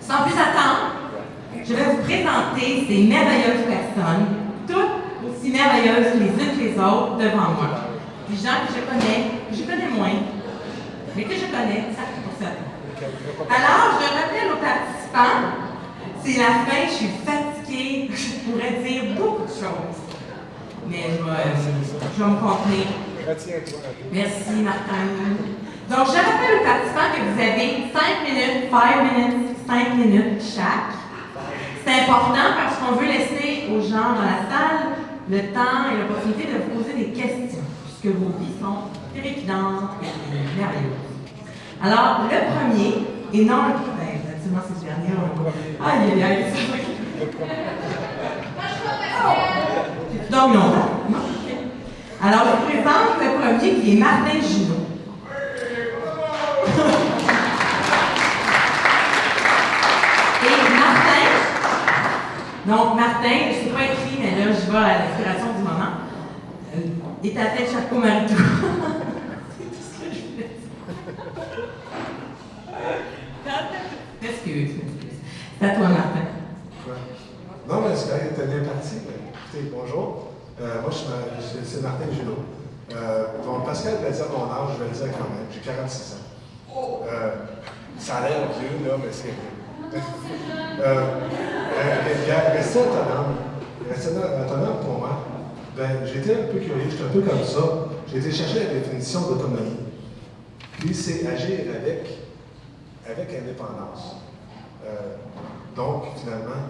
Sans plus attendre, je vais vous présenter ces merveilleuses personnes, toutes aussi merveilleuses les unes que les autres, devant moi. Des gens que je connais moins, mais que je connais, ça fait pour ça. Alors, je rappelle aux participants, c'est la fin, je suis fatiguée, je pourrais dire beaucoup de choses. Mais je vais me contenir. Merci, Martin. Donc, je rappelle aux participants que vous avez 5 minutes chaque. C'est important parce qu'on veut laisser aux gens dans la salle le temps et l'opportunité de vous poser des questions, puisque vos vies sont trépidantes et merveilleuses. Alors, le premier, et non le premier, absolument c'est le dernier. Aïe, aïe, aïe, c'est vrai. Tu dormi longtemps? Non? Alors, je vous présente le premier qui est Martin Junot. Et Martin, donc Martin, je ne sais pas écrit, mais là, je vais à l'inspiration du moment, est à tête Charcot Maritou. C'est tout ce que je voulais dire. Excuse. C'est à toi, Martin. Quoi? Non, mais c'est bien parti. Écoutez, bonjour. Moi, c'est Martin Junot. Bon, Pascal va dire mon âge, je vais le dire quand même. J'ai 46 ans. Ça a l'air vieux, là, mais c'est vrai. Rester autonome pour moi, j'étais un peu curieux, j'étais un peu comme ça. J'ai été chercher la définition d'autonomie. Puis c'est agir avec indépendance. Donc, finalement,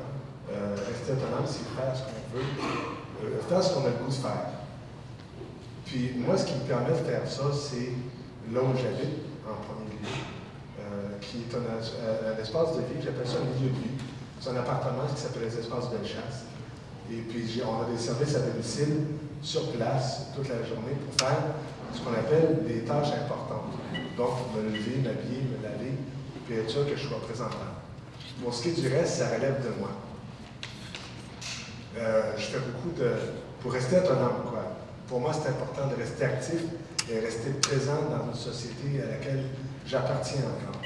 rester autonome, c'est faire ce qu'on veut, faire ce qu'on a le goût de faire. Puis moi, ce qui me permet de faire ça, c'est là où j'habite, en premier lieu, qui est un espace de vie, j'appelle ça un milieu de vie. C'est un appartement qui s'appelle les espaces Bellechasse. Et puis on a des services à domicile sur place toute la journée pour faire ce qu'on appelle des tâches importantes. Donc, me lever, m'habiller, me laver, puis être sûr que je sois présentement. Pour ce qui est du reste, ça relève de moi. Je fais beaucoup pour rester autonome, quoi. Pour moi, c'est important de rester actif et rester présent dans une société à laquelle j'appartiens encore.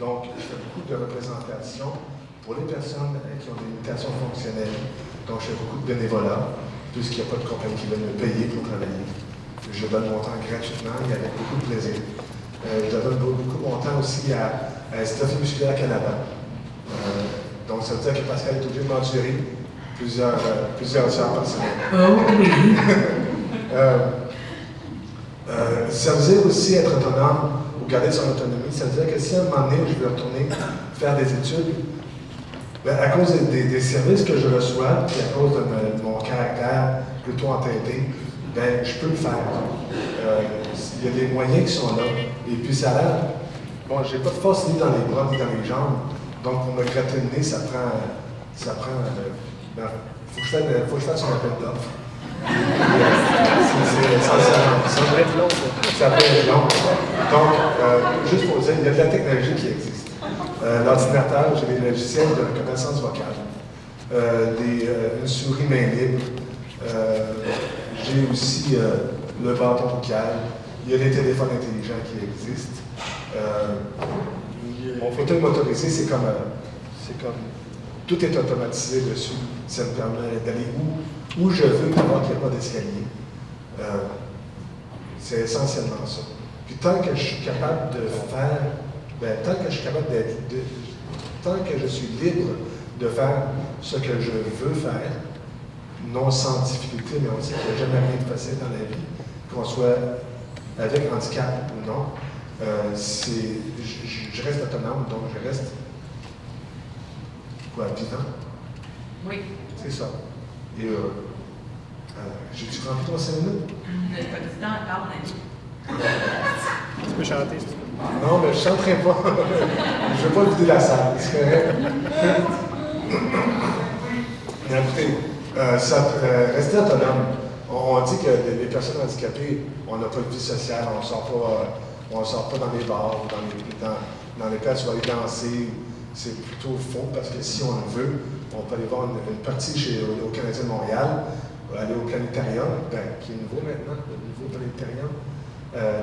Donc, je fais beaucoup de représentations pour les personnes qui ont des limitations fonctionnelles. Donc, je fais beaucoup de bénévolat, puisqu'il n'y a pas de compagnie qui veut me payer pour travailler. Je donne mon temps gratuitement et avec beaucoup de plaisir. Je donne beaucoup mon temps aussi à Stéphie Musculaire Canada. Donc, ça veut dire que Pascal est obligé de m'endurer plusieurs heures par semaine. Oh oui! Ça veut dire aussi être autonome ou garder son autonomie. Ça veut dire que si à un moment donné, je veux retourner faire des études, à cause des services que je reçois, puis à cause de mon caractère plutôt entêté, je peux le faire. Il y a des moyens qui sont là. Et puis ça a l'air, bon, j'ai pas de force ni dans les bras ni dans les jambes. Donc pour me gratter le nez, ça prend faut que je fasse un appel d'offres. C'est essentiellement ça. Ça peut être long. Ça peut être long. Donc, juste pour dire, il y a de la technologie qui existe. L'ordinateur, j'ai des logiciels de reconnaissance vocale, une souris main libre, j'ai aussi le bâton vocal, il y a des téléphones intelligents qui existent. Mon fauteuil motorisé, c'est comme tout est automatisé dessus. Ça me permet d'aller où je veux, alors qu'il n'y a pas d'escalier. C'est essentiellement ça. Puis tant que je suis capable de faire, tant que je suis capable tant que je suis libre de faire ce que je veux faire, non sans difficulté, mais on sait qu'il n'y a jamais rien de facile dans la vie, qu'on soit avec handicap ou non, je reste autonome, donc je reste vivant. Oui. C'est ça. Et j'ai-tu rempli ton 5 minutes? Pas du temps encore, on a dit. Tu peux chanter, si tu veux. Non, mais je ne chanterai pas. Je ne veux pas vider la salle, c'est correct. Mais écoutez, rester autonome. On dit que les personnes handicapées, on n'a pas de vie sociale, on ne sort pas dans les bars, dans les places où aller danser. C'est plutôt faux parce que si on le veut, on peut aller voir une partie au Canadien de Montréal, aller au planétarium, qui est nouveau maintenant, le nouveau planétarium,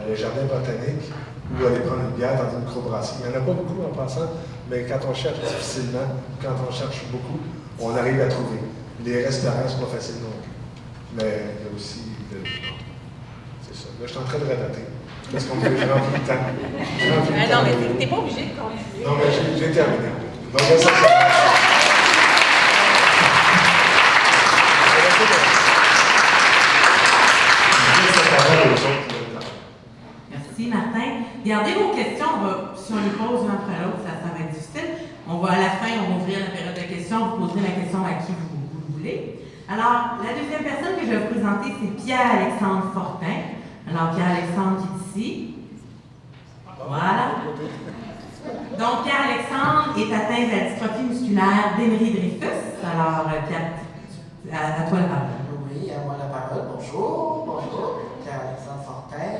le jardin botanique, ou aller prendre une bière dans une microbrasserie. Il n'y en a pas beaucoup en passant, mais quand on cherche difficilement, quand on cherche beaucoup, on arrive à trouver. Les restaurants, c'est pas facile non plus. Mais il y a aussi c'est ça. Là, je suis en train de radoter. Parce qu'on me fait remplir le temps. Non, mais t'es pas obligé de continuer. Non, mais j'ai terminé. Donc, ça, Merci, Martin. Gardez vos questions. Si on les pose l'un après l'autre, ça va être difficile. On va, à la fin, on va ouvrir la période de questions. Vous poserez la question à qui vous le voulez. Alors, la deuxième personne que je vais vous présenter, c'est Pierre-Alexandre Fortin. Alors, Pierre-Alexandre qui est ici. Voilà. Donc, Pierre-Alexandre est atteint de la dystrophie musculaire d'Emery-Dreyfus. Alors, Pierre, à toi la parole. Oui, à moi la parole. Bonjour. Pierre-Alexandre Fortin.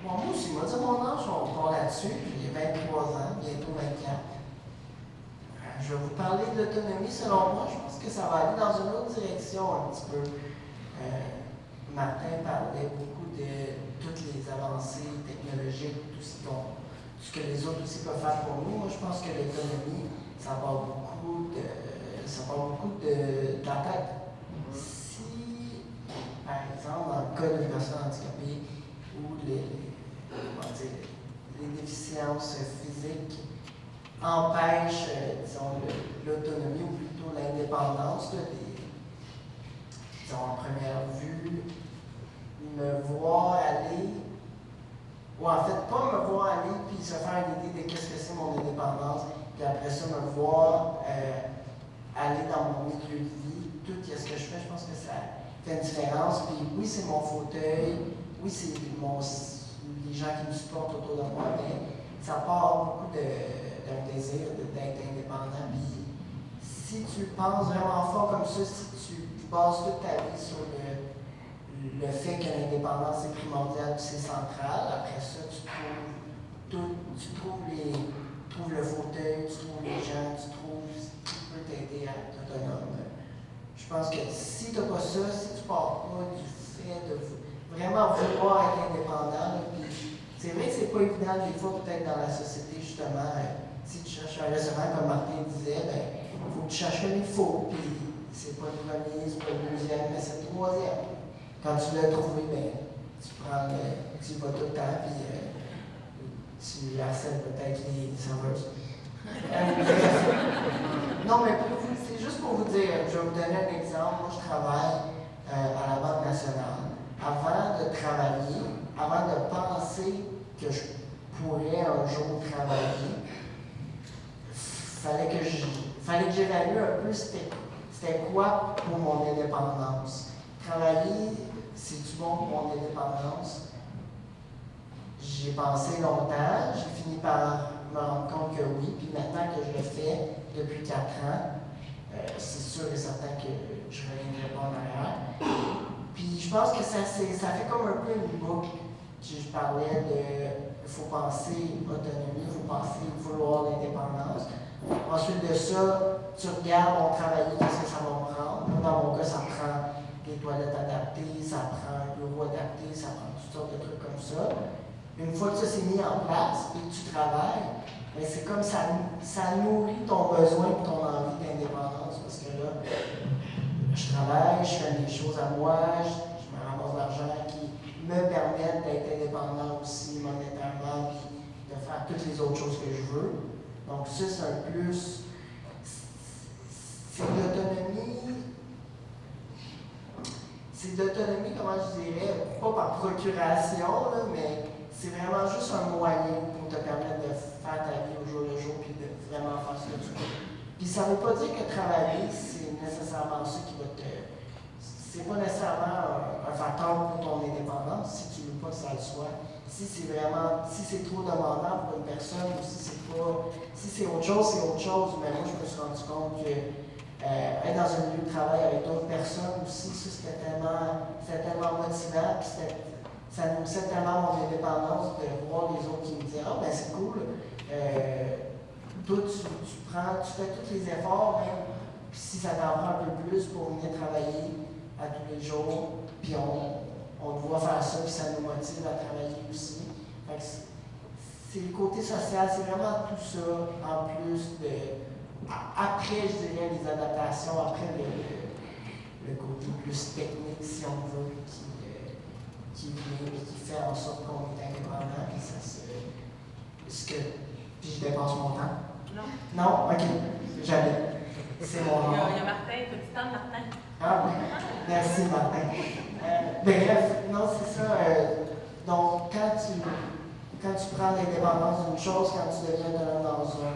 Bon, moi aussi, moi, mon âge, on part là-dessus. J'ai 23 ans, bientôt 24. Je vais vous parler de l'autonomie. Selon moi, je pense que ça va aller dans une autre direction un petit peu. Martin parlait beaucoup de toutes les avancées technologiques, tout ce que les autres aussi peuvent faire pour nous. Moi, je pense que l'autonomie, ça part beaucoup de la tête. Si, par exemple, dans le cas d'une personne handicapée ou les déficiences physiques empêchent, disons, l'autonomie ou plutôt l'indépendance, disons, en première vue, me voir aller, ou en fait, pas me voir aller puis se faire une idée de qu'est-ce que c'est mon indépendance, puis après ça, me voir aller dans mon milieu de vie, tout ce que je fais, je pense que ça fait une différence. Puis oui, c'est mon fauteuil, oui, c'est les gens qui me supportent autour de moi, mais ça part beaucoup d'un désir d'être indépendant. Puis si tu penses vraiment fort comme ça, si tu bases toute ta vie sur le fait que l'indépendance est primordiale et c'est central, après ça, tu trouves le fauteuil, tu trouves les gens, tu trouves ce qui peut t'aider à être autonome. Je pense que si tu n'as pas ça, si tu ne pars pas du fait de vraiment vouloir être indépendant, puis c'est vrai que c'est pas évident des fois peut-être dans la société justement, si tu cherches un restaurant comme Martin disait, il faut que tu cherches comme il faut, puis c'est pas le premier, c'est pas le deuxième, mais c'est le troisième. Quand tu l'as trouvé, tu vas tout le temps, puis tu harcèles peut-être les serveuses. Non, mais c'est juste pour vous dire, je vais vous donner un exemple. Moi, je travaille à la Banque nationale. Avant de travailler, avant de penser que je pourrais un jour travailler, fallait que j'évalue un peu c'était quoi pour mon indépendance. Travailler, c'est-tu bon pour mon indépendance? J'y ai pensé longtemps, j'ai fini par me rendre compte que oui, puis maintenant que je le fais depuis 4 ans, c'est sûr et certain que je ne reviendrai pas en arrière. Puis je pense que ça fait comme un peu une boucle. Je parlais il faut penser autonomie, il faut penser vouloir l'indépendance. Ensuite de ça, tu regardes mon travail, qu'est-ce que ça va me prendre. Dans mon cas, ça prend des toilettes adaptées, ça prend un bureau adapté, ça prend toutes sortes de trucs comme ça. Une fois que ça s'est mis en place et que tu travailles, mais c'est comme ça nourrit ton besoin et ton envie d'indépendance. Parce que là, je travaille, je fais des choses à moi, je me ramasse de l'argent qui me permettent d'être indépendant aussi monétairement puis de faire toutes les autres choses que je veux. Donc ça, c'est un plus. C'est de l'autonomie. C'est de l'autonomie, comment je dirais, pas par procuration, là, mais c'est vraiment juste un moyen pour te permettre de faire ta vie au jour le jour puis de vraiment faire ce que tu veux. Puis ça ne veut pas dire que travailler, c'est nécessairement ça qui va te. C'est pas nécessairement un facteur pour ton indépendance, si tu ne veux pas que ça le soit. Si c'est trop demandant pour une personne ou si c'est autre chose, c'est autre chose. Mais moi, je me suis rendu compte que être dans un lieu de travail avec d'autres personnes aussi, ça c'était tellement motivant, puis ça nourrissait tellement mon indépendance de voir les autres qui me disaient « Ah, ben c'est cool, toi tu fais tous les efforts, même si ça t'en prend un peu plus pour venir travailler à tous les jours, puis on te voit faire ça, puis ça nous motive à travailler aussi. » Fait que c'est le côté social, c'est vraiment tout ça, en plus de. Après, je dirais, les adaptations, après le côté plus technique, si on veut, qui vient et qui fait en sorte qu'on est indépendant, puis ça se. Puis je dépasse mon temps? Non. Non? Ok. Jamais. C'est mon nom. Il y a Martin, petit temps de Martin. Ah oui. Merci, Martin. Bref, non, c'est ça. Donc, quand tu prends l'indépendance d'une chose, quand tu deviens dans un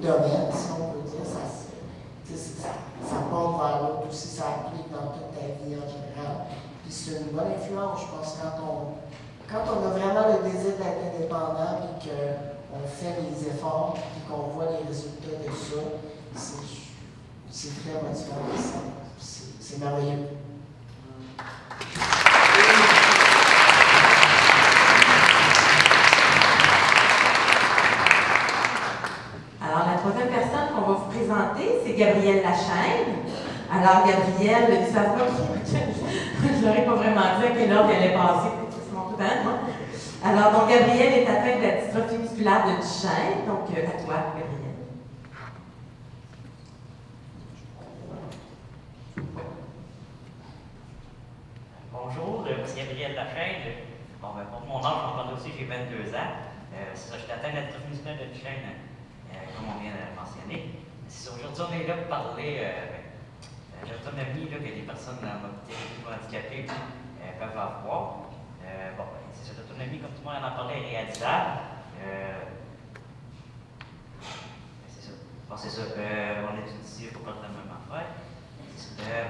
domaine, si on peut dire, ça porte vers l'autre aussi, ça applique dans toute ta vie en général. Puis c'est une bonne influence, je pense, quand on a vraiment le désir d'être indépendant et qu'on fait les efforts et qu'on voit les résultats de ça, c'est très motivant. C'est merveilleux. Alors, la troisième personne qu'on va vous présenter, c'est Gabrielle Lachaine. Alors, Gabrielle, tu savais pas je l'aurais pas vraiment dit à quelle heure elle allait passer. C'est mon tout moi. Alors, donc, Gabrielle est atteinte de la dystrophie musculaire de Duchenne. Donc, à toi, Gabrielle. Bonjour, c'est Gabrielle Lachaine. Bon, pour mon âge, j'en parle aussi, j'ai 22 ans. C'est ça, je suis atteint de la dystrophie musculaire de Duchenne, comme on vient de le mentionner. C'est ça, aujourd'hui, on est là pour parler de l'autonomie que les personnes en mobilité handicapées peuvent avoir. Bon, c'est ça, l'autonomie, comme tout le monde en a parlé, est réalisable. C'est ça. Bon, c'est ça, on est ici pour parler de la même affaire.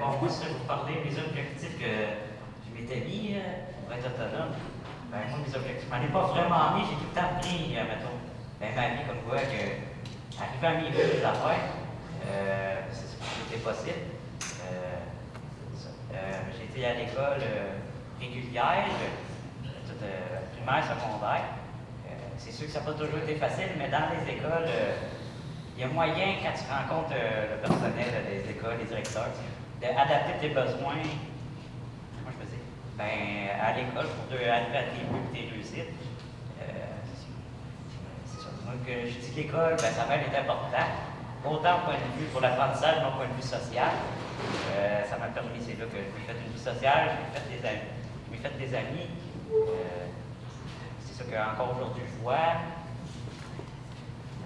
Bon, moi, je vais vous parler des objectifs que je m'étais mis pour être autonome. Ben, moi, mes objectifs, je m'en ai pas vraiment mis, j'ai tout le temps pris, mettons, ma vie comme quoi, que arriver à m'y les affaires, c'était possible. J'ai été à l'école régulière, toute primaire, secondaire. C'est sûr que ça n'a pas toujours été facile, mais dans les écoles, il y a moyen, quand tu rencontres le personnel des écoles, les directeurs, d'adapter tes besoins. Moi, je me dis, à l'école, pour arriver à tes buts et tes réussites. C'est ça. Donc, je dis que l'école, ça m'a été important. Autant au point de vue pour l'apprentissage, mais au point de vue social. Ça m'a permis, c'est là que j'ai fait une vie sociale, j'ai fait des amis. C'est ça qu'encore aujourd'hui je vois.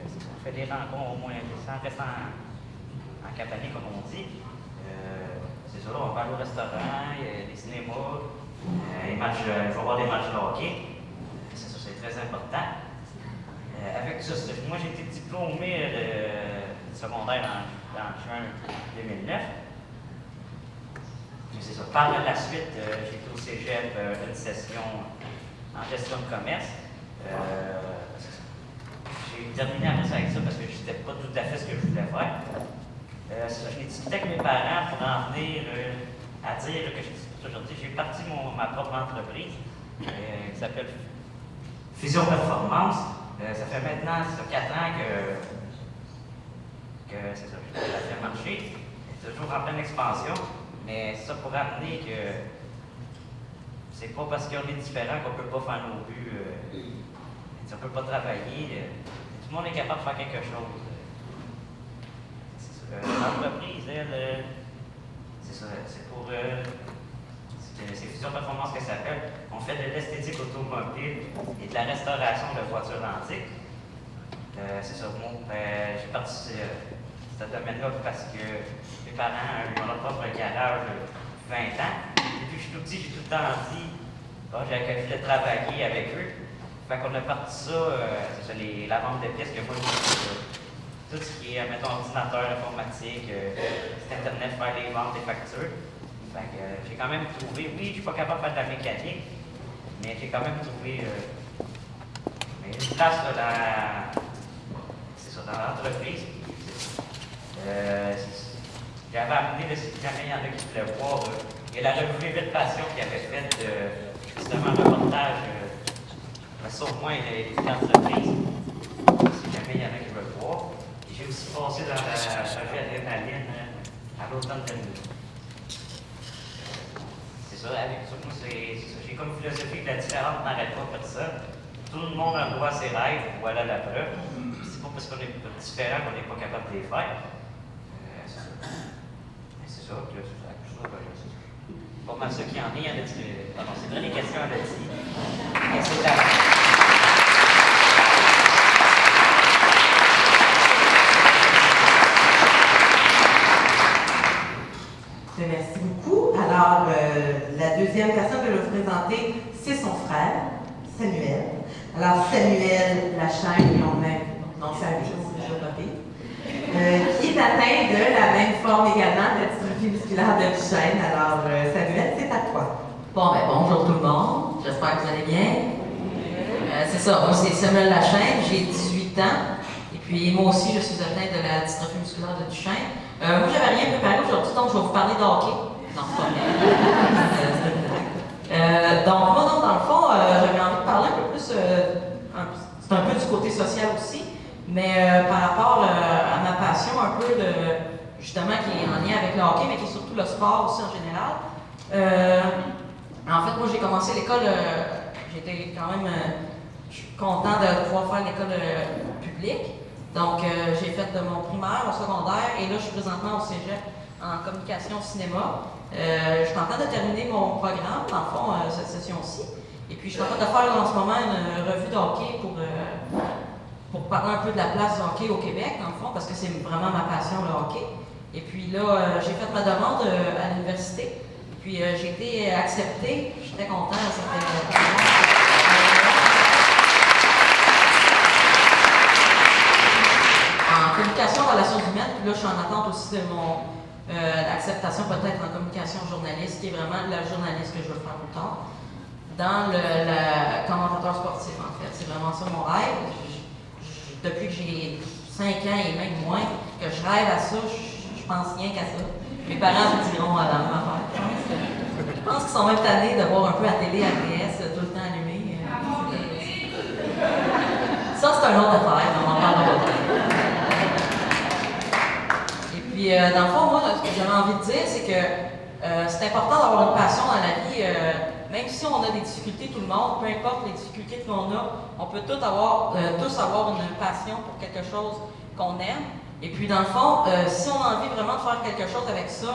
On fait des rencontres au moins, sans rester en cabané, comme on dit. C'est ça, là, on va aller au restaurant, il y a des cinémas, il faut avoir des matchs de hockey. C'est ça, c'est très important. Avec ça, moi j'ai été diplômé de secondaire en juin 2009. C'est ça. Par la suite, j'ai été au cégep une session en gestion de commerce. J'ai terminé après ça avec ça parce que je n'étais pas tout à fait ce que je voulais faire. Je l'ai discuté avec mes parents pour en venir à dire que aujourd'hui, j'ai parti ma propre entreprise qui s'appelle Fusion Performance. Ça fait maintenant 4 ans que c'est ça, je l'ai fait marcher. C'est toujours en pleine expansion. Mais ça pour amener que c'est pas parce qu'on est différent qu'on ne peut pas faire nos buts. On ne peut pas travailler. Tout le monde est capable de faire quelque chose. L'entreprise, elle, c'est ça, c'est pour. C'est Fusion Performance que ça s'appelle. On fait de l'esthétique automobile et de la restauration de voitures antiques. C'est ça, moi, j'ai parti ce domaine-là parce que mes parents ont leur propre garage de 20 ans. Depuis que je suis tout petit, j'ai tout le temps dit j'ai l'occasion de travailler avec eux. Fait qu'on a parti ça, c'est ça, la vente de pièces que moi je fais. Tout ce qui est, mettons, ordinateur, informatique, site internet, faire les ventes, les factures. Fait que j'ai quand même trouvé, oui, je suis pas capable de faire de la mécanique, mais j'ai quand même trouvé une place dans l'entreprise. J'avais amené, si jamais il y en a qui voulaient voir, il y a la revue Vite Passion qui avait fait justement un reportage sur moi et les entreprises. Si jamais il y en a qui veulent voir. Et j'ai aussi passé dans la revue Adrénaline à l'automne 2000. C'est ça, avec ça, moi, c'est ça. J'ai comme philosophie que la différence n'arrête pas pour ça. tout le monde a le droit à ses rêves, voilà la preuve. C'est pas parce qu'on est différent qu'on n'est pas capable de les faire. C'est ça. C'est ça, puis là, c'est pas mal ce qu'il y en a. Il y en a dit. Pardon, c'est vrai, les questions, elle a dit. Et c'est la. Merci beaucoup. Alors, la deuxième personne que je vais vous présenter, c'est son frère, Samuel. Alors, Samuel Lachaine, ils ont même dans sa vie, c'est déjà pas pire, qui est atteint de la même forme également de la dystrophie musculaire de Duchenne. Alors, Samuel, c'est à toi. Bon, ben bonjour tout le monde, j'espère que vous allez bien. C'est ça, moi c'est Samuel Lachaine, j'ai 18 ans, et puis moi aussi je suis atteint de la dystrophie musculaire de Duchenne. Moi j'avais rien préparé aujourd'hui, donc je vais vous parler de hockey. Non, c'est pas vrai. Donc moi, non, dans le fond, j'avais envie de parler un peu plus, c'est un peu du côté social aussi, mais par rapport à ma passion un peu de, justement, qui est en lien avec le hockey, mais qui est surtout le sport aussi en général. En fait, moi j'ai commencé l'école, j'étais quand même, je suis content de pouvoir faire l'école publique. Donc j'ai fait de mon primaire au secondaire et là je suis présentement au cégep en communication cinéma. Je suis en train de terminer mon programme, dans le fond, cette session-ci. Et puis je suis en train de faire en ce moment une revue de hockey pour parler un peu de la place du hockey au Québec, dans le fond, parce que c'est vraiment ma passion, le hockey. Et puis là, j'ai fait ma demande à l'université. Puis j'ai été acceptée, je suis très content. En communication, relations humaines, puis là je suis en attente aussi de mon acceptation peut-être en communication journaliste, qui est vraiment la journaliste que je veux faire plus tard. Dans le commentateur sportif, en fait. C'est vraiment ça mon rêve. Depuis que j'ai 5 ans et même moins, que je rêve à ça, je pense rien qu'à ça. Mes parents me diront à la même affaire. Je pense qu'ils sont même tannés de voir un peu la télé ABS tout le temps allumée. Ça, c'est un autre affaire, on en parlera pas. Et puis, dans le fond, moi, ce que j'avais envie de dire, c'est que c'est important d'avoir une passion dans la vie. Même si on a des difficultés, tout le monde, peu importe les difficultés qu'on a, on peut tous avoir une passion pour quelque chose qu'on aime. Et puis, dans le fond, si on a envie vraiment de faire quelque chose avec ça,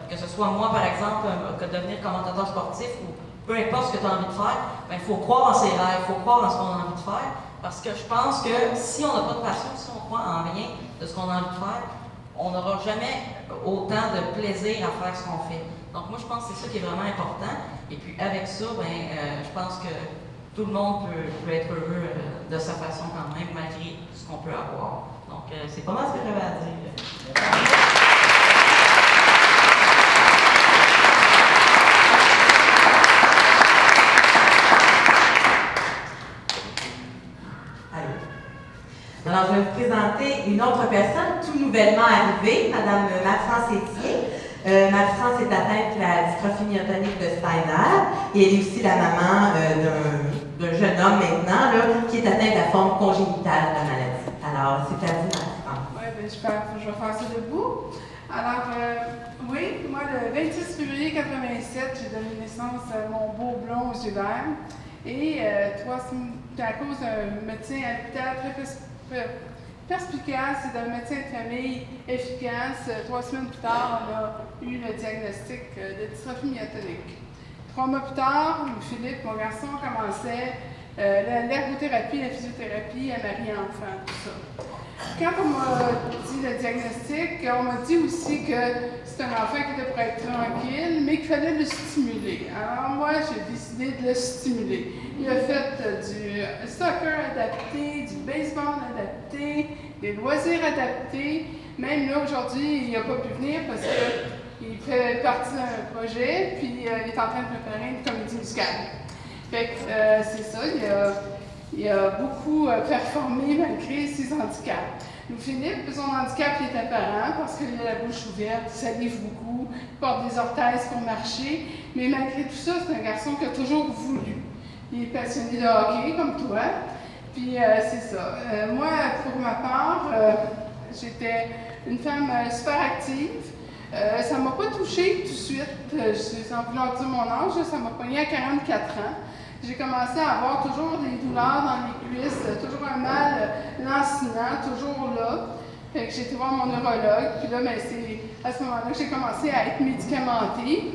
que ce soit moi, par exemple, que devenir commentateur sportif ou peu importe ce que tu as envie de faire, il faut croire en ses rêves, il faut croire en ce qu'on a envie de faire. Parce que je pense que si on n'a pas de passion, si on croit en rien de ce qu'on a envie de faire, on n'aura jamais autant de plaisir à faire ce qu'on fait. Donc moi, je pense que c'est ça qui est vraiment important. Et puis avec ça, je pense que tout le monde peut être heureux de sa façon quand même, malgré ce qu'on peut avoir. Donc c'est pas mal ce que j'avais à dire. Alors, je vais vous présenter une autre personne tout nouvellement arrivée, Mme Marie-France Etier. Marie-France est atteinte de la dystrophie myotonique de Steiner et elle est aussi la maman d'un jeune homme maintenant là, qui est atteint de la forme congénitale de la maladie. Alors, c'est à vous, Marie-France. Oui, je vais faire ça debout. Alors, oui, moi, le 26 février 1987, j'ai donné naissance à mon beau blond aux yeux verts. Et à cause d'un médecin à l'hôpital très perspicace et d'un médecin de famille efficace, 3 semaines plus tard, on a eu le diagnostic de dystrophie myotonique. 3 mois plus tard, Philippe, mon garçon, commençait l'ergothérapie, la physiothérapie à Marie-Enfant, tout ça. Quand on m'a dit le diagnostic, on m'a dit aussi que c'est un enfant qui était pour être tranquille, mais qu'il fallait le stimuler. Alors moi, j'ai décidé de le stimuler. Il a fait du soccer adapté, du baseball adapté, des loisirs adaptés. Même là, aujourd'hui, il n'a pas pu venir parce qu'il fait partie d'un projet, puis il est en train de préparer une comédie musicale. Fait que c'est ça, il a beaucoup performé malgré ses handicaps. Philippe, son handicap il est apparent parce qu'il a la bouche ouverte, il salive beaucoup, il porte des orthèses pour marcher, mais malgré tout ça, c'est un garçon qui a toujours voulu. Il est passionné de hockey, comme toi, puis c'est ça. Moi, pour ma part, j'étais une femme super active. Ça ne m'a pas touchée tout de suite, sans vouloir dire mon âge, ça m'a pogné à 44 ans. j'ai commencé à avoir toujours des douleurs dans les cuisses, toujours un mal lancinant, toujours là. Fait que j'ai été voir mon neurologue, puis là, ben, c'est à ce moment-là que j'ai commencé à être médicamentée.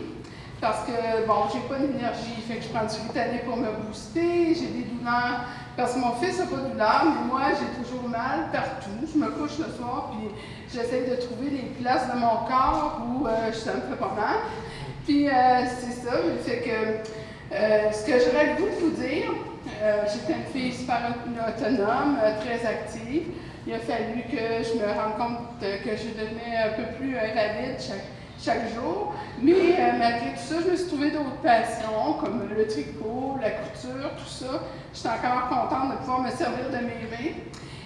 Parce que, bon, j'ai pas d'énergie, fait que je prends du Ritalin pour me booster, j'ai des douleurs. Parce que mon fils n'a pas de douleur, mais moi, j'ai toujours mal partout. Je me couche le soir, puis j'essaie de trouver les places de mon corps où ça me fait pas mal. Puis c'est ça, fait que ce que j'aurais le goût de vous dire, j'étais une fille super autonome, très active. Il a fallu que je me rende compte que je devenais un peu plus invalide chaque jour. Mais malgré tout ça, je me suis trouvé d'autres passions, comme le tricot, la couture, tout ça. J'étais encore contente de pouvoir me servir de mes mains.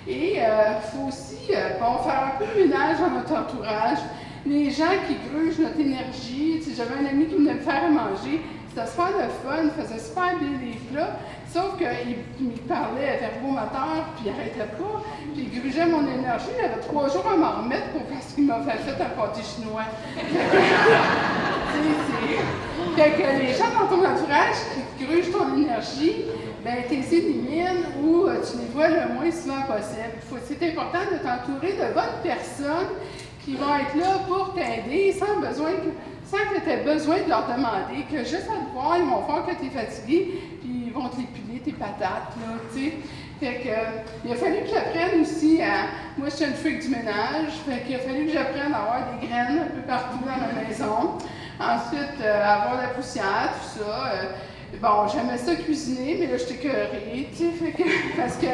Et il faut aussi faire un peu de ménage dans notre entourage. Les gens qui grugent notre énergie, j'avais un ami qui venait me faire à manger, c'était super le fun, il faisait super bien les plats, sauf qu'il me parlait verbomoteur, puis il n'arrêtait pas, puis il grugeait mon énergie. Il avait 3 jours à m'en remettre parce qu'il m'a fait un pâté chinois. Fait que les gens dans ton entourage qui grugent ton énergie, ben tu les élimines ou tu les vois le moins souvent possible. C'est important de t'entourer de bonnes personnes qui vont être là pour t'aider sans que tu aies besoin de leur demander, que juste à te voir, ils vont voir que tu es fatigué, puis ils vont te l'épiler tes patates, là, tu sais. Fait que, il a fallu que j'apprenne aussi à... Moi, je suis une freak du ménage, fait qu'il a fallu que j'apprenne à avoir des graines un peu partout dans ma maison. Ensuite, avoir la poussière, tout ça. Bon, j'aimais ça cuisiner, mais là, j'étais écœurée, tu sais, fait que, parce que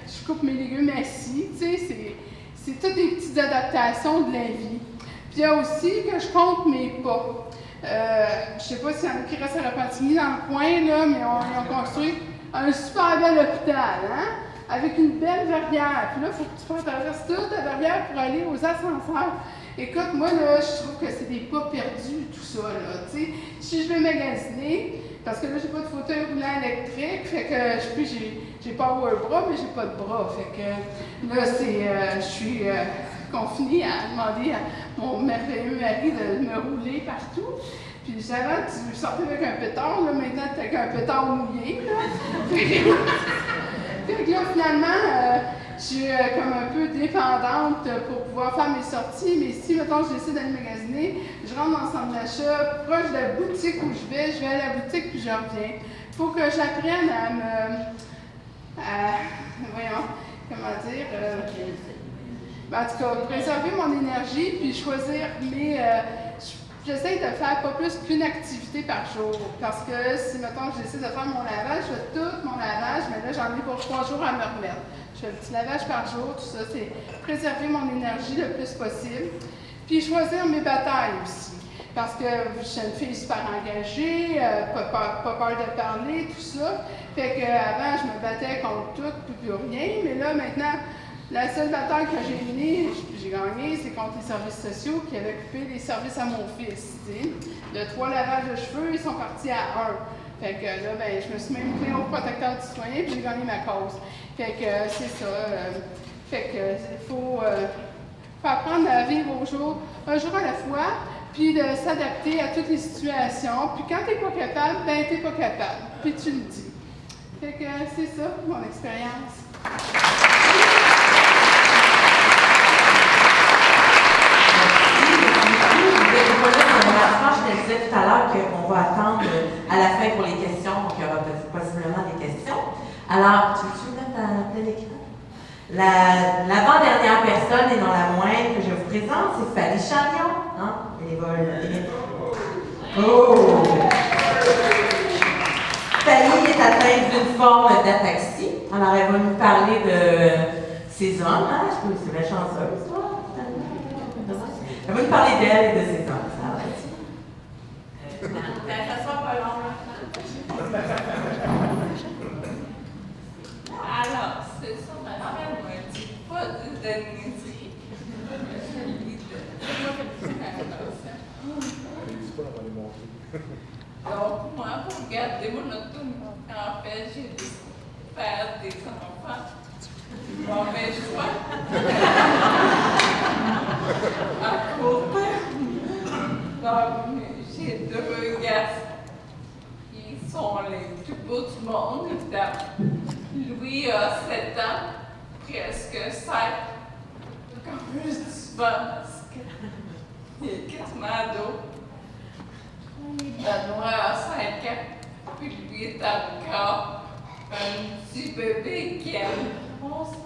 je coupe mes légumes assis, tu sais, c'est toutes des petites adaptations de la vie. Puis il y a aussi que je compte mes pas. Je ne sais pas s'il y en a qui restent à Repentigny dans le coin, là, mais ils ont construit un super bel hôpital, hein? Avec une belle verrière. Puis là, il faut que tu traverses toute la verrière pour aller aux ascenseurs. Écoute, moi, là, je trouve que c'est des pas perdus, tout ça, là, tu sais. Si je veux magasiner, parce que là, j'ai pas de fauteuil roulant électrique, fait que j'ai power bras, mais j'ai pas de bras. Fait que là, je suis confinée à demander à mon merveilleux mari de me rouler partout. Puis avant, tu sortais avec un pétard, là, maintenant, tu avec un pétard mouillé, là. Fait que là, finalement, je suis comme un peu dépendante pour pouvoir faire mes sorties, mais si, mettons, je décide d'aller magasiner, je rentre dans le centre d'achat, proche de la boutique où je vais à la boutique puis je reviens. Il faut que j'apprenne voyons, comment dire, en tout cas, préserver mon énergie puis choisir mes... J'essaie de faire pas plus qu'une activité par jour, parce que si, mettons, je décide de faire mon lavage, je fais tout mon lavage, mais là, j'en ai pour 3 jours à me remettre. Je fais un petit lavage par jour, tout ça, c'est préserver mon énergie le plus possible. Puis choisir mes batailles aussi, parce que je suis une fille super engagée, pas peur de parler, tout ça. Fait qu'avant, je me battais contre tout, puis rien, mais là, maintenant, la seule bataille que j'ai gagnée, c'est contre les services sociaux qui avaient coupé les services à mon fils. T'sais. De 3 lavages de cheveux, ils sont partis à 1. Fait que là, ben, je me suis même pris au protecteur du citoyen puis j'ai gagné ma cause. Fait que c'est ça. Fait que il faut apprendre à vivre un jour à la fois, puis de s'adapter à toutes les situations. Puis quand t'es pas capable, ben t'es pas capable. Puis tu le dis. Fait que c'est ça, mon expérience. Je te disais tout à l'heure qu'on va attendre à la fin pour les questions, donc il y aura possiblement des questions. Alors, tu veux mettre à plein écran? L'avant-dernière personne et non la moindre que je vous présente, c'est Fanny Chagnon, hein? Bénévole. Oh! Fanny est atteinte d'une forme d'ataxie. Alors, elle va nous parler de ses hommes, hein? C'est la chanceuse, toi? Elle va nous parler d'elle et de ses hommes. Ça sera pas long maintenant. Alors, c'est ça, ma femme me dit pas de niaiserie. Donc, moi, pour garder mon autonomie, en fait, j'ai décidé de faire des enfants. Bon, ben, je vois. À côté. Donc, j'ai 2 garçons qui sont les plus beaux du monde. parce qu'il est quasiment ado. Benoît a 5 ans, puis lui est encore un petit bébé qui aime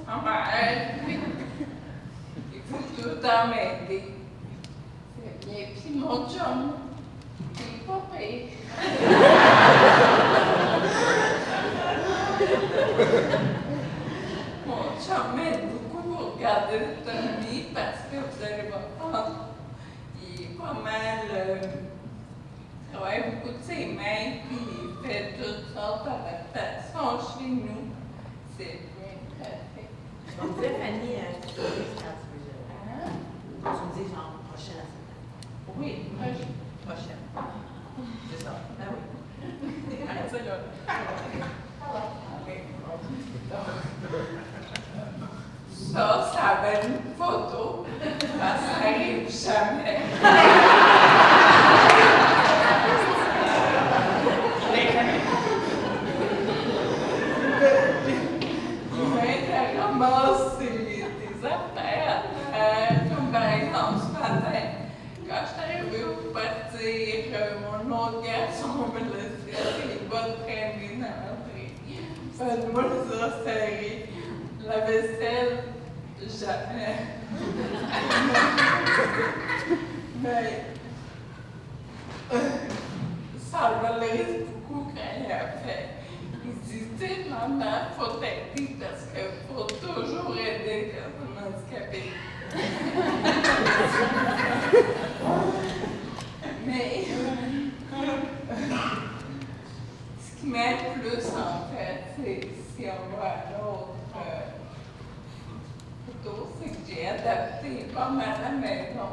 sa mère, puis il faut tout le temps m'aider. C'est bien, puis mon chum, il est pas pire. Mon chum m'aide beaucoup pour regarder l'autonomie parce que vous allez voir, il est pas mal, il travaille beaucoup de ses mains, puis il fait toutes sortes d'adaptations chez nous. C'est bien pratique. On me disait, Fanny, tu te dis quand tu veux. Hein? Tu me dis, genre, prochaine à cette Oui, prochaine. C'est ça. Ah oui. Arrête ça là. Ça avait une photo, parce que ça n'arrive jamais. Il m'aide à ramasser des affaires, comme par exemple ce matin, quand je suis arrivée au partir, mon autre garçon me laissait les bottes traîner dans l'entrée. Benoît les a serrées. La vaisselle, jamais. Mais ça le valorise beaucoup quand il a fait. Il dit, tu sais, maman, faut t'aider parce qu'il faut toujours aider les personnes handicapées. Mais ce qui m'aide plus, en fait, c'est si on va à l'autre photo, c'est que j'ai adapté pas mal la maison.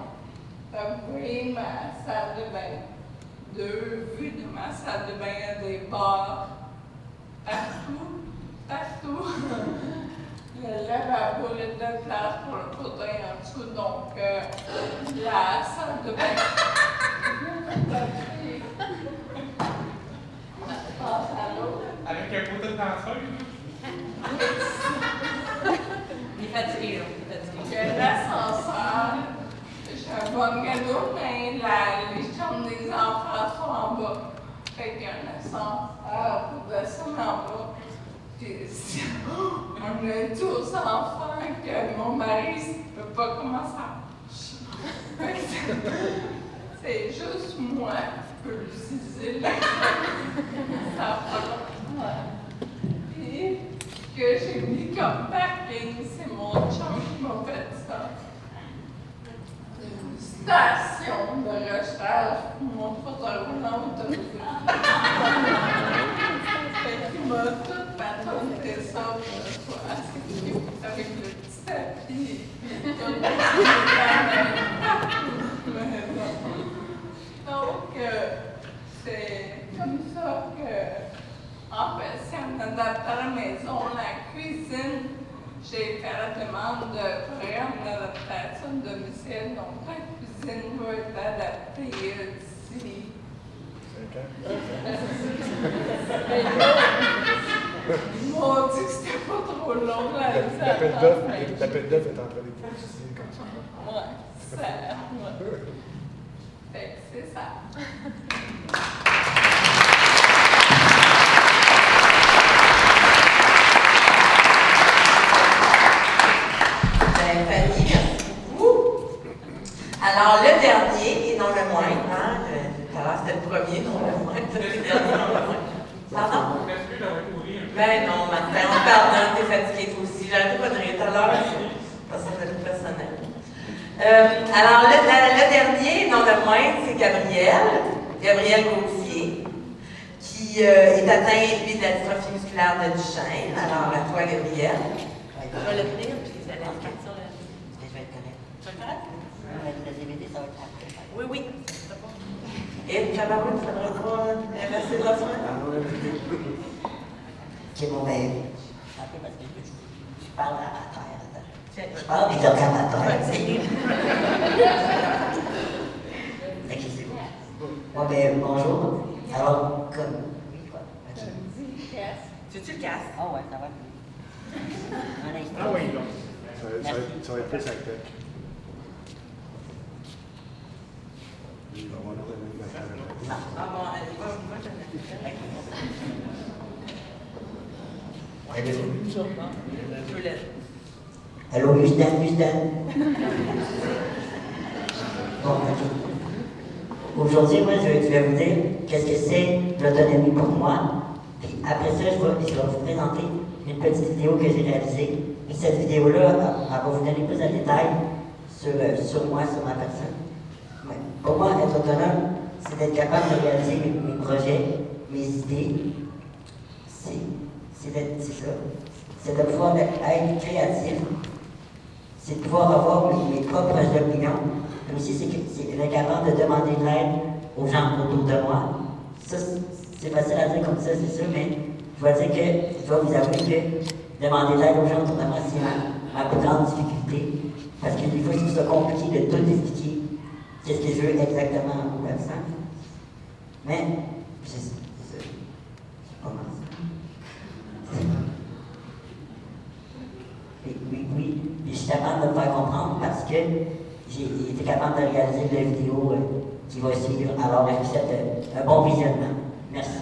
Vous voyez ma salle de bain, 2 vues de ma salle de bain, il y a des bars partout. Le lavabo, il y a 2 places pour le fauteuil en dessous, donc la salle de bain. Passe à l'autre. Avec un poteau de danseur. Il est fatigué, là. Il est fatigué. J'ai l'ascenseur, j'ai un bungalow, mais les chambres des enfants sont en bas. Fait qu'il y a un ascenseur pour descendre en bas. Puis on a tous enfants que mon mari ne peut pas comment ça marche. Fait que c'est juste moi qui peux l'utiliser. Ça va. Puis que j'ai mis comme parking, c'est mon chum qui m'a fait ça. Une station de recharge pour mon fauteuil roulant autorisé. Fait qu'il m'a tout patenté ça pour le soir. C'est cute avec le petit tapis. Tout donc, c'est comme ça que, en fait, si on adapte à la maison, la cuisine, j'ai fait la demande de programme d'adaptation de domicile, donc la cuisine va être adaptée d'ici. 5 ans. Ils m'ont dit que c'était pas trop long, L'appel d'offres est en train d'être poussé comme ça. Ouais, ça. Ouais. Fait que c'est ça. Fanny, merci beaucoup. Alors, le dernier, et non le moindre, hein, tout à l'heure c'était le premier, non le moindre, c'est le dernier, non le moindre. Pardon? Ben non, Martin, on parle, t'es fatigué toi aussi. J'arrêtais pas de rire tout à l'heure, parce que ça fait tout personnel. Alors, le dernier, non le moindre, c'est Gabriel Gauthier, qui est atteint, lui, de la dystrophie musculaire de Duchesne. Alors, à toi, Gabriel. Je vais le tenir, puis vous allez le sur le... Je vais être correct. Tu vas le faire? Le DVD, ça va être après. Oui, oui. Et Tabarouine, ça devrait pas rester de la fin? Ok, bon, ben, un peu parce que je parle à terre. Je parle des organes à terre. Ok, c'est bon. Bon, ben, bonjour. Alors, comme. Oui, quoi? Ok. Tu le casses? Ah, ouais, ça va. Un instant. Ah oui, donc. Ça va être plus high-tech. Ah bon, il va, Allô, Houston. Bon, ok. Aujourd'hui, moi, je vais vous dire qu'est-ce que c'est l'autonomie pour moi. Puis après ça, je vais vous présenter une petite vidéo que j'ai réalisée. Puis cette vidéo-là, elle va vous donner plus de détails sur moi, sur ma personne. Ouais. Pour moi, être autonome, c'est d'être capable de réaliser mes projets, mes idées. C'est ça. C'est de pouvoir être créatif. C'est de pouvoir avoir mes propres opinions. Mais aussi, c'est d'être capable de demander de l'aide aux gens autour de moi. Ça, c'est facile à dire comme ça, c'est sûr, mais je dois vous avouer que demander de l'aide aux gens autour de moi, c'est ma plus grande difficulté. Parce que des fois, je trouve ça compliqué de tout expliquer qu'est-ce que je veux exactement aux personnes. Mais, c'est ça. C'est pas mal ça. Oui. Puis je suis capable de me faire comprendre parce que j'ai été capable de réaliser la vidéo qui va suivre. Alors, je vous souhaite un bon visionnement. Merci.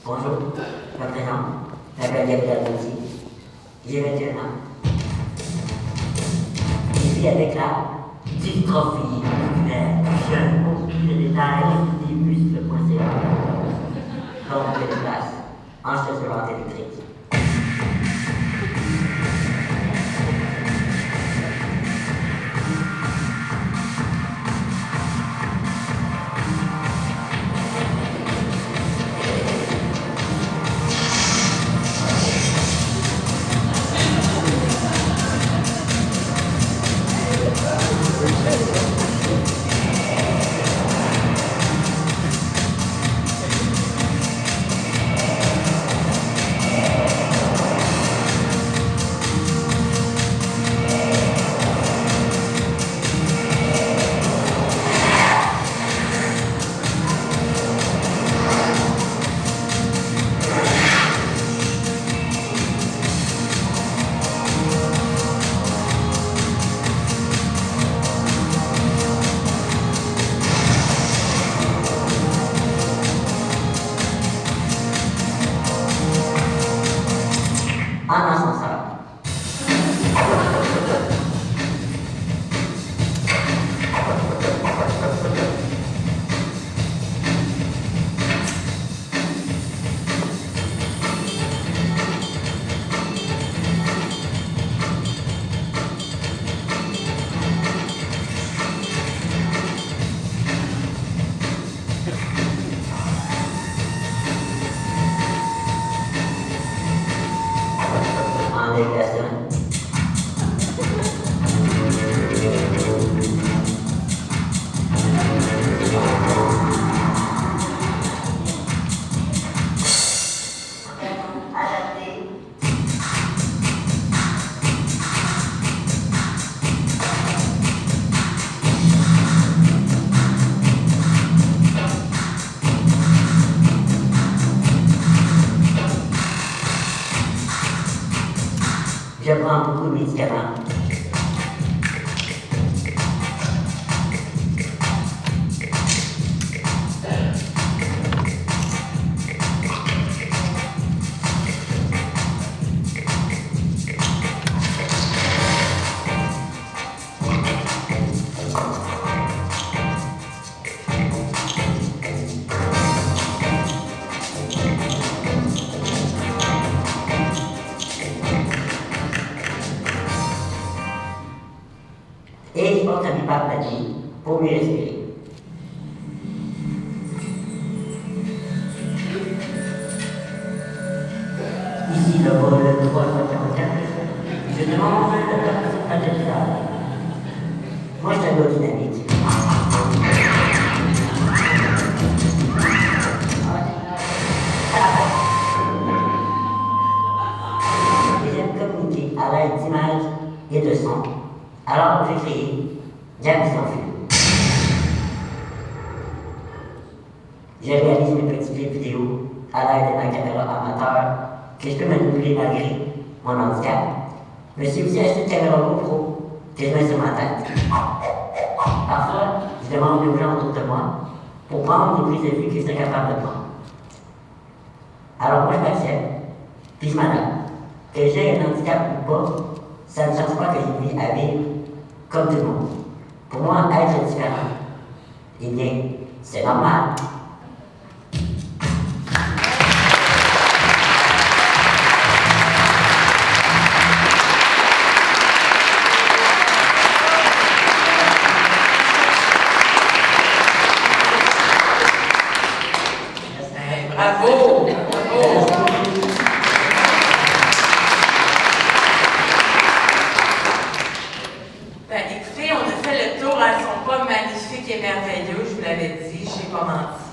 Bonjour, je me présente, je m'appelle Gabriel Gauthier, j'ai 21 ans. Je vis avec la dystrophie musculaire jeune, pour plus de détails des muscles possédés. Donc, je déplace en stationnement électrique. En ascenseur. En déplacement. Adapté. Je prends beaucoup de médicaments. Et je porte un biparplatine pour mieux respirer. Ici le vol 344, je demande le personnage. Moi je suis un dynamique. de son. Alors j'ai créé James Film. Je réalise mes petits clips vidéo à l'aide de ma caméra amateur que je peux manipuler malgré mon handicap. Je me suis aussi acheté une caméra GoPro que je mets sur ma tête. Parfois, je demande aux gens autour de moi pour prendre des prises de vue qu'ils seraient capables de prendre. Alors moi je m'accepte, puis je m'adapte. Que j'ai un handicap ou pas, ça ne change pas que j'ai une vie à vivre comme tout le monde. Pour moi, être différent, eh bien, c'est normal. Bravo! Bravo! Ben, écoutez, on a fait le tour. Elles sont pas magnifiques et merveilleuses, je vous l'avais dit, je n'ai pas menti.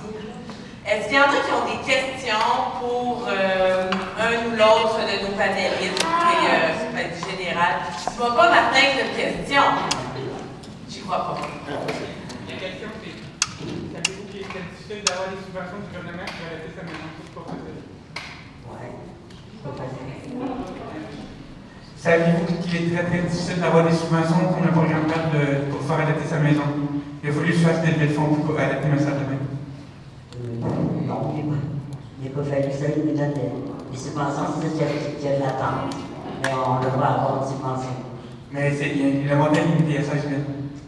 Est-ce qu'il y en a qui ont des questions pour un ou l'autre de nos panélistes? Ça va être général. Tu vois pas, Martin, que une question? J'y crois pas. Il y a quelqu'un qui savez-vous qu'il est très difficile d'avoir des subventions du gouvernement pour arrêter sa maison toute pour facile? Ouais, c'est pas facile. Saviez-vous qu'il est très très difficile d'avoir des subventions pour un programme pour faire adapter sa maison? Il a fallu que je fasse des levées de fonds pour adapter ma salle de bain. Non, il n'a pas fallu ça, il nous donne des subventions, c'est ça qu'il y a de l'attente. Mais on devrait avoir des subventions. Mais le montant est limité à 16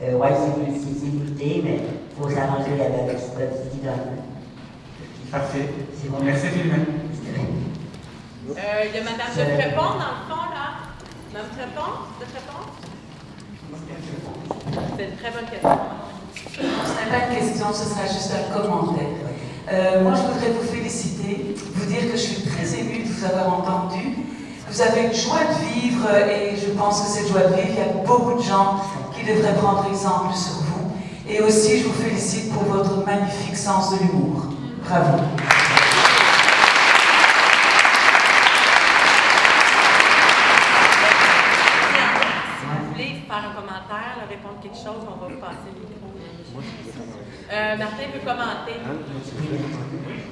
000. Oui, c'est limité, mais il faut s'arranger avec ce qu'il donne. Parfait. C'est bon. Merci, Philomène. Il y a Madame de Trépont dans le fond, là. Madame Trépont, de Trépont? C'est une très bonne question. Ce n'est pas une question, ce sera juste un commentaire. Moi, je voudrais vous féliciter, vous dire que je suis très émue de vous avoir entendu. Vous avez une joie de vivre et je pense que cette joie de vivre, il y a beaucoup de gens qui devraient prendre exemple sur vous. Et aussi, je vous félicite pour votre magnifique sens de l'humour. Bravo. Si vous voulez faire un commentaire, répondre quelque chose, on va vous passer le micro. Martin veut commenter.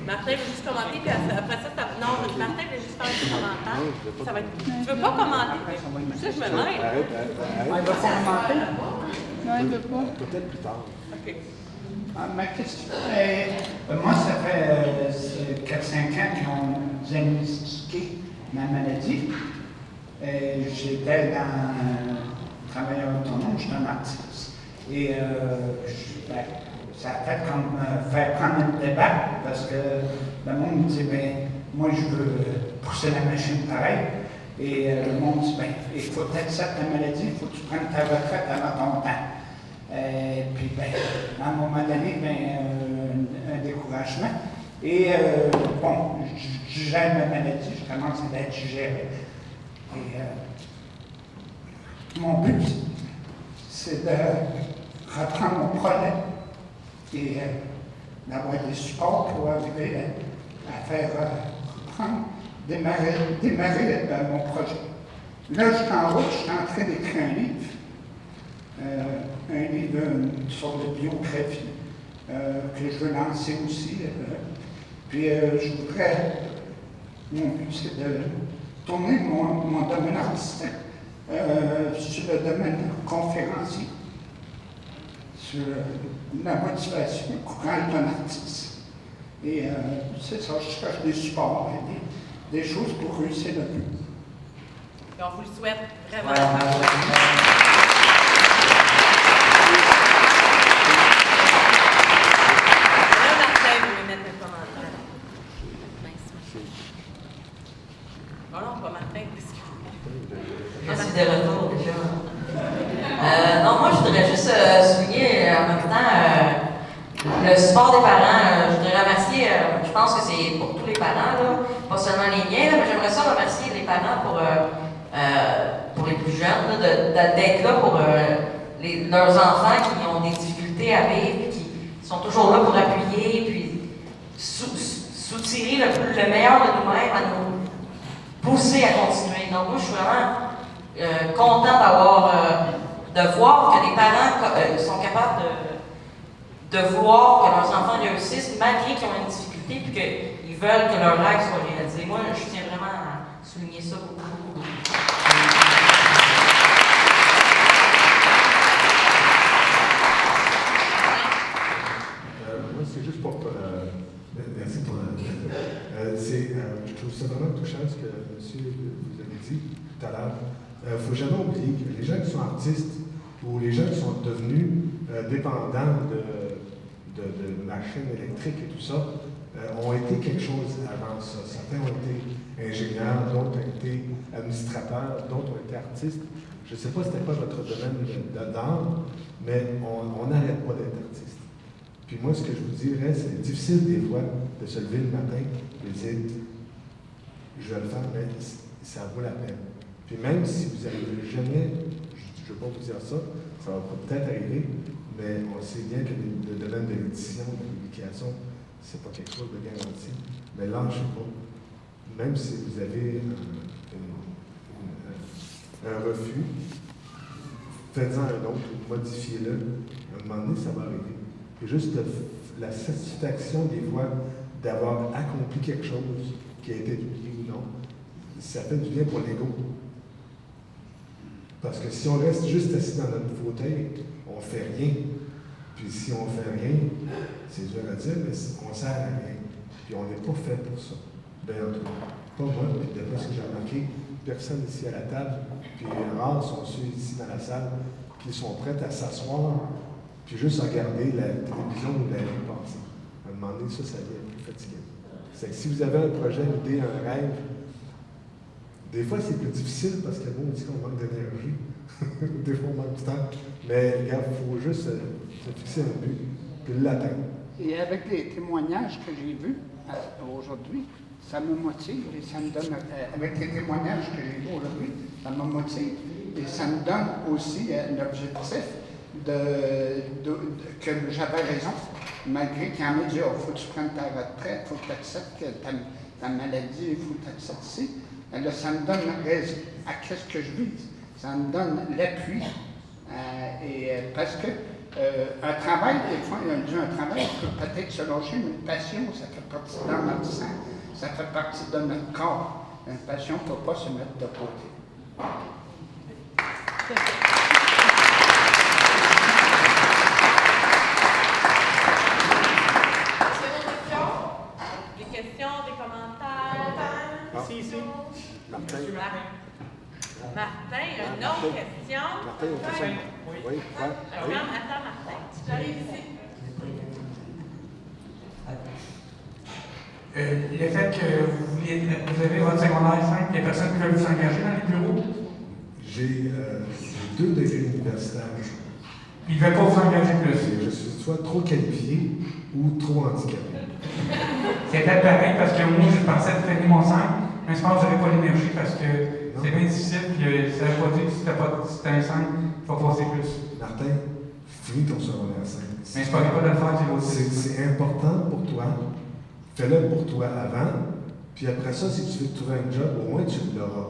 Martin veut juste commenter, puis après ça, non, Martin veut juste faire un petit commentaire. Ça va être... Tu veux pas commenter? Ça, je me mêle. Il va pas commenter? Non, il ne veut pas. Peut-être plus tard. OK. Ma question, moi, ça fait 4-5 ans qu'ils ont diagnostiqué ma maladie. J'étais dans travailleur autonome, je suis un artiste. Et ça a fait comme faire prendre un débat parce que le monde dit, ben, moi je veux pousser la machine pareil. Et le monde dit, ben, il faut que tu acceptes ta maladie, il faut que tu prennes ta retraite avant ton temps. Puis, ben, à un moment donné, ben, un découragement. Et bon, je gère ma maladie, je commence à être géré. Et mon but, c'est de reprendre mon projet et d'avoir des supports pour arriver à faire démarrer mon projet. Là, je suis en route, je suis en train d'écrire un livre sur la biographie que je veux lancer aussi. Puis je voudrais, mon but c'est de tourner mon domaine artistique sur le domaine conférencier, sur la motivation, le courage d'un artiste. Et c'est ça, je cherche des supports, des choses pour réussir le but. Et on vous le souhaite vraiment. Merci de retour déjà. Non, moi je voudrais juste souligner en même temps le support des parents. Je voudrais remercier, je pense que c'est pour tous les parents, là, pas seulement les miens, là, mais j'aimerais ça remercier les parents pour les plus jeunes, d'être là pour leurs enfants qui ont des difficultés à vivre, qui sont toujours là pour appuyer, puis soutirer le meilleur de nous-mêmes, à nous pousser à continuer. Donc moi je suis vraiment contents de voir que des parents sont capables de vouloir que leurs enfants réussissent malgré qu'ils ont une difficulté et qu'ils veulent que leur rêve soit réalisé. Moi, je tiens vraiment à souligner ça beaucoup. Moi, c'est juste pour... merci pour la... je trouve ça vraiment touchant ce que monsieur vous avez dit tout à l'heure. Il ne faut jamais oublier que les gens qui sont artistes ou les gens qui sont devenus dépendants de machines électriques et tout ça, ont été quelque chose avant ça. Certains ont été ingénieurs, d'autres ont été administrateurs, d'autres ont été artistes. Je ne sais pas c'était quoi votre domaine d'art, mais on n'arrête pas d'être artiste. Puis moi, ce que je vous dirais, c'est difficile des fois de se lever le matin et de dire « je vais le faire, mais ça vaut la peine ». Puis même si vous n'arrivez jamais, je ne veux pas vous dire ça, ça va peut-être arriver, mais on sait bien que le domaine de l'édition, de la publication, c'est pas quelque chose de garanti. Mais lâchez pas. Même si vous avez un refus, faites-en un autre, modifiez-le. À un moment donné, ça va arriver. Et juste la satisfaction, des fois, d'avoir accompli quelque chose qui a été publié ou non, ça fait du bien pour l'ego. Parce que si on reste juste assis dans notre fauteuil, on ne fait rien. Puis si on ne fait rien, c'est dur à dire, mais on ne sert à rien. Puis on n'est pas fait pour ça. Ben, en tout cas, pas moi, puis d'après ce que j'ai remarqué, personne ici à la table, puis rares sont ceux ici dans la salle qui sont prêts à s'asseoir, puis juste regarder la télévision ou la vie passer. À un moment donné, ça devient plus fatigant. C'est que si vous avez un projet, une idée, un rêve, des fois c'est plus difficile parce que bon, on dit qu'on manque d'énergie. Des fois on manque de temps. Mais regarde, il faut juste se fixer un but, puis l'atteindre. Et avec les témoignages que j'ai vus aujourd'hui, ça me motive et ça me donne, avec les témoignages que j'ai vus aujourd'hui, ça me motive et ça me donne aussi l'objectif que j'avais raison, malgré qu'il y en ait dit, il faut que tu prennes ta retraite, il faut que tu acceptes que ta maladie, il faut que tu acceptes ci. Là, ça me donne raison à qu'est-ce que je vise. Ça me donne l'appui. Parce que un travail, des fois, un travail peut peut-être se lâcher, mais une passion, ça fait partie de notre sang, ça fait partie de notre corps. Une passion ne peut pas se mettre de côté. Des questions, des commentaires? Ici. Martin. Martin, une autre question. Martin, une question. Oui, quoi? Attends, Martin, j'arrive ici. Le fait que vous avez votre secondaire 5, il y a personne qui veut vous engager dans les bureaux? J'ai 2 degrés universitaires. Il ne veut pas vous engager plus? Je suis soit trop qualifié ou trop handicapé. C'est peut-être pareil parce que moi, je pensais de finir mon 5, mais je pense que je n'aurais pas l'énergie parce que c'est bien difficile, puis ça ne veut pas dire que si tu as un 5, il faut passer plus. Martin, finis ton secondaire 5. Mais je ne pourrais pas de le faire, c'est important pour toi. Fais-le pour toi avant, puis après ça, si tu veux trouver un job, au moins tu l'auras.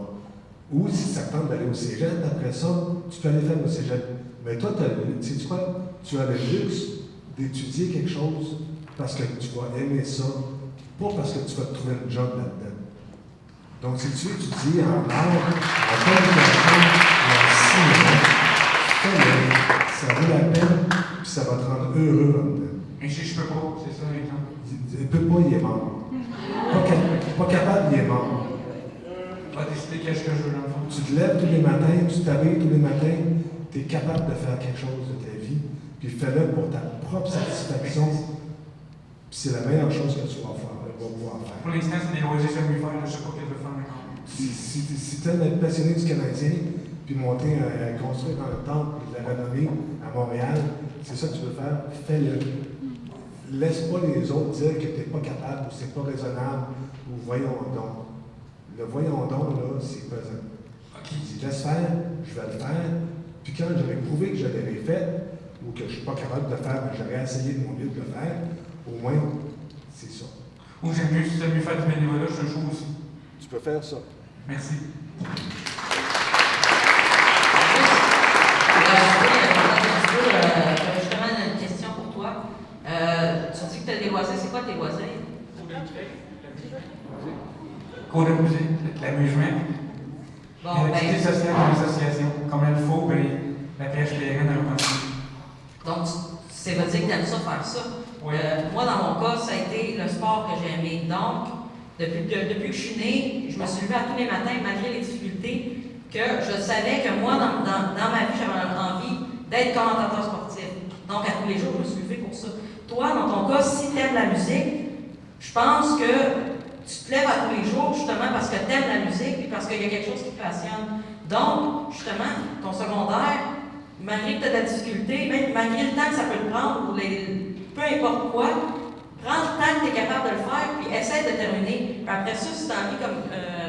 Ou si ça te tente d'aller au cégep, après ça, tu peux aller faire au cégep. Mais toi, sais-tu quoi? Tu as le luxe d'étudier quelque chose parce que tu vas aimer ça, pas parce que tu vas te trouver un job là-dedans. Donc, si tu étudies en art, en communication, en cinéma, ça vaut la peine, puis ça va te rendre heureux en dedans. Mais je peux pas, c'est ça l'exemple. Il ne peut pas, il est mort. Pas capable, il est mort. Pas décider qu'est-ce que je veux dans le fond. Tu te lèves tous les matins, tu t'habilles tous les matins, tu es capable de faire quelque chose de ta vie, puis fais-le pour ta propre satisfaction, puis c'est la meilleure chose que tu vas pouvoir faire. Pour l'instant, c'est des loisirs que j'aime mieux faire, je ne sais pas qu'est-ce que je veux faire maintenant. Si tu aimes être passionné du Canadien, puis construire un temple, puis la renommer à Montréal, c'est ça que tu veux faire, fais-le. Laisse pas les autres dire que tu n'es pas capable, ou c'est pas raisonnable, ou voyons donc. Le voyons donc, là, c'est pesant. Si laisse faire, je vais le faire, puis quand j'aurai prouvé que je l'avais fait, ou que je ne suis pas capable de le faire, mais j'aurais essayé de mon mieux de le faire, au moins, c'est ça. Ou j'aime mieux faire du bénévolat, je le trouve aussi. Tu peux faire ça. Merci. cours de musique, de l'amusement. Bon, L'activité sociale dans l'association, comme il faut, la crèche pèlerine a reconnu. Donc, ça veut dire que tu aimes ça faire ça. Oui. Moi, dans mon cas, ça a été le sport que j'ai aimé. Donc, depuis que je suis née, je me suis levée à tous les matins, malgré les difficultés, que je savais que moi, dans ma vie, j'avais envie d'être commentateur sportif. Donc, à tous les jours, je me suis levée pour ça. Toi, dans ton cas, si tu aimes la musique, je pense que tu te lèves à tous les jours justement parce que tu aimes la musique et parce qu'il y a quelque chose qui te passionne. Donc, justement, ton secondaire, malgré que tu as de la difficulté, même malgré le temps que ça peut te prendre, peu importe quoi, prends le temps que tu es capable de le faire, puis essaie de terminer. Puis après ça, si tu as envie, comme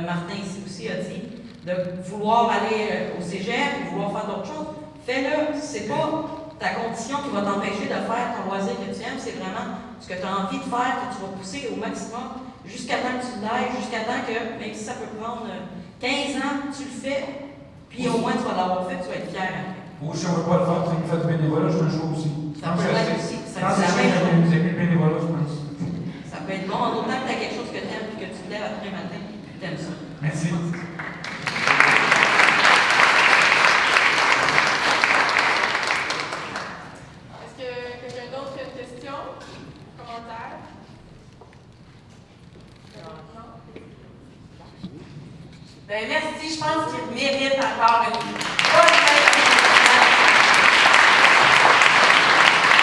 Martin ici aussi a dit, de vouloir aller au cégep ou vouloir faire d'autres choses, fais-le. C'est pas ta condition qui va t'empêcher de faire ton loisir que tu aimes, c'est vraiment ce que tu as envie de faire, que tu vas pousser au maximum jusqu'à temps que tu l'ailles, jusqu'à temps que, même si ça peut prendre 15 ans, tu le fais, puis au moins tu vas l'avoir fait, tu vas être fier après. Ou si on ne veut pas le faire, tu fais du bénévolat, je te le joue aussi. Ça peut être aussi. Je pense que c'est la musique, le bénévolat, je pense. Ça peut être bon, en autant que tu as quelque chose que tu aimes et que tu te lèves après le matin, puis tu aimes ça. Merci. Est-ce que quelqu'un d'autre a une question? Commentaire? Non? Ben merci, je pense qu'il mérite encore une